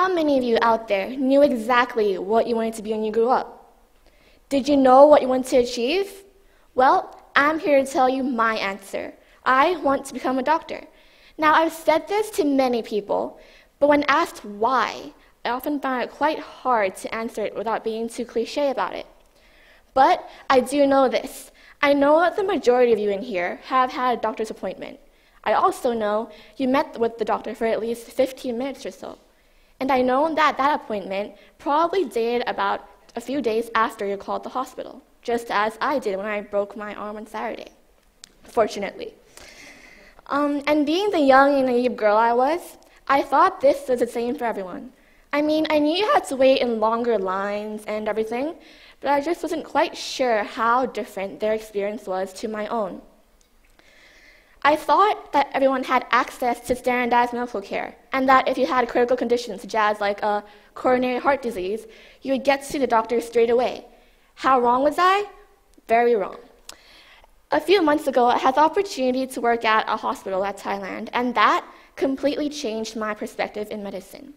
How many of you out there knew exactly what you wanted to be when you grew up? Did you know what you wanted to achieve? Well, I'm here to tell you my answer. I want to become a doctor. Now, I've said this to many people, but when asked why, I often find it quite hard to answer it without being too cliche about it. But I do know this. I know that the majority of you in here have had a doctor's appointment. I also know you met with the doctor for at least 15 minutes or so. And I know that that appointment probably dated about a few days after you called the hospital, just as I did when I broke my arm on Saturday, fortunately. And being the young and naive girl I was, I thought this was the same for everyone. I mean, I knew you had to wait in longer lines and everything, but I just wasn't quite sure how different their experience was to my own. I thought that everyone had access to standardized medical care, and that if you had critical conditions such as like a coronary heart disease, you would get to the doctor straight away. How wrong was I? Very wrong. A few months ago, I had the opportunity to work at a hospital at Thailand, and that completely changed my perspective in medicine.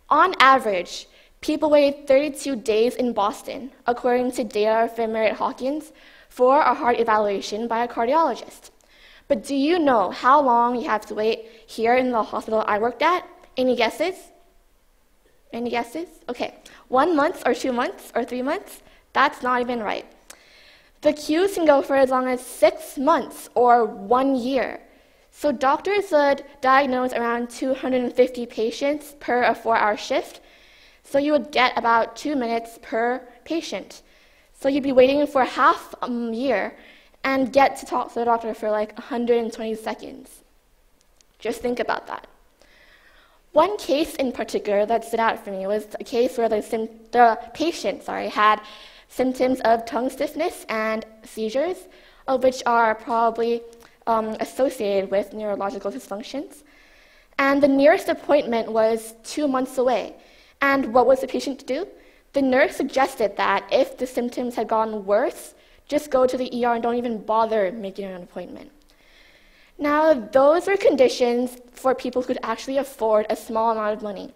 On average, people waited 32 days in Boston, according to data from Merritt Hawkins, for a heart evaluation by a cardiologist. But do you know how long you have to wait here in the hospital I worked at? Any guesses? Any guesses? Okay, 1 month or 2 months or 3 months? That's not even right. The queues can go for as long as 6 months or 1 year. So doctors would diagnose around 250 patients per a 4-hour shift. So you would get about 2 minutes per patient. So you'd be waiting for half a year and get to talk to the doctor for like 120 seconds. Just think about that. One case in particular that stood out for me was a case where the patient had symptoms of tongue stiffness and seizures, which are probably associated with neurological dysfunctions. And the nearest appointment was 2 months away. And what was the patient to do? The nurse suggested that if the symptoms had gotten worse, just go to the ER and don't even bother making an appointment. Now, those were conditions for people who could actually afford a small amount of money.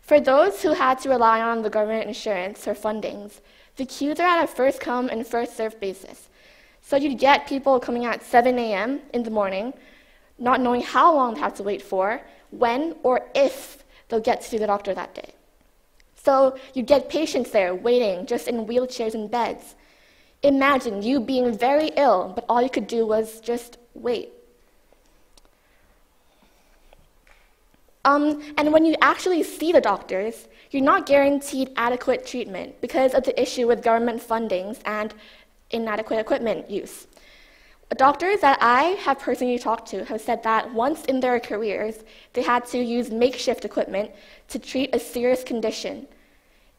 For those who had to rely on the government insurance or fundings, the queues are at a first-come and first-served basis. So you'd get people coming at 7 a.m. in the morning, not knowing how long they have to wait for, when or if they'll get to see the doctor that day. So you'd get patients there waiting just in wheelchairs and beds. Imagine you being very ill, but all you could do was just wait. And when you actually see the doctors, you're not guaranteed adequate treatment because of the issue with government fundings and inadequate equipment use. Doctors that I have personally talked to have said that once in their careers, they had to use makeshift equipment to treat a serious condition.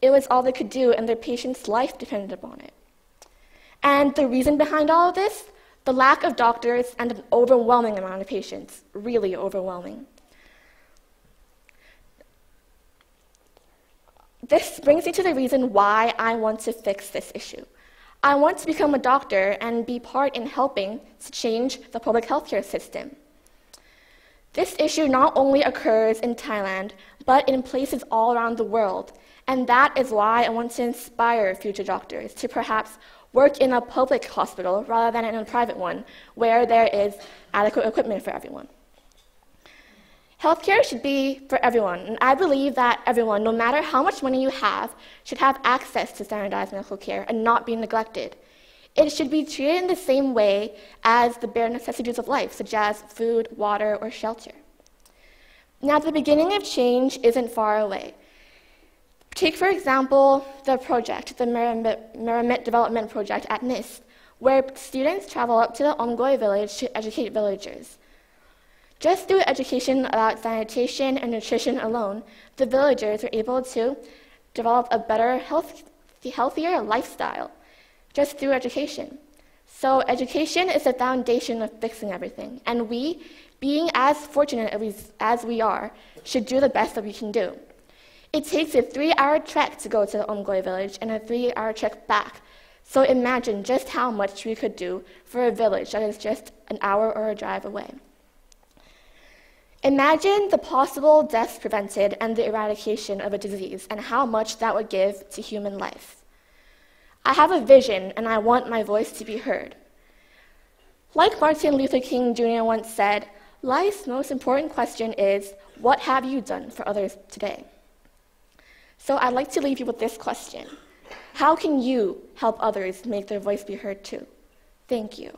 It was all they could do, and their patient's life depended upon it. And the reason behind all of this? The lack of doctors and an overwhelming amount of patients, really overwhelming. This brings me to the reason why I want to fix this issue. I want to become a doctor and be part in helping to change the public healthcare system. This issue not only occurs in Thailand, but in places all around the world. And that is why I want to inspire future doctors to perhaps work in a public hospital rather than in a private one, where there is adequate equipment for everyone. Healthcare should be for everyone, and I believe that everyone, no matter how much money you have, should have access to standardized medical care and not be neglected. It should be treated in the same way as the bare necessities of life, such as food, water, or shelter. Now, the beginning of change isn't far away. Take, for example, the project, the Merrimit Development Project at NIST, where students travel up to the Omgoi village to educate villagers. Just through education about sanitation and nutrition alone, the villagers were able to develop a better, healthier lifestyle, just through education. So education is the foundation of fixing everything, and we, being as fortunate as we are, should do the best that we can do. It takes a 3-hour trek to go to the Omgoi village and a 3-hour trek back. So imagine just how much we could do for a village that is just an hour or a drive away. Imagine the possible deaths prevented and the eradication of a disease and how much that would give to human life. I have a vision and I want my voice to be heard. Like Martin Luther King Jr. once said, life's most important question is, what have you done for others today? So I'd like to leave you with this question. How can you help others make their voice be heard too? Thank you.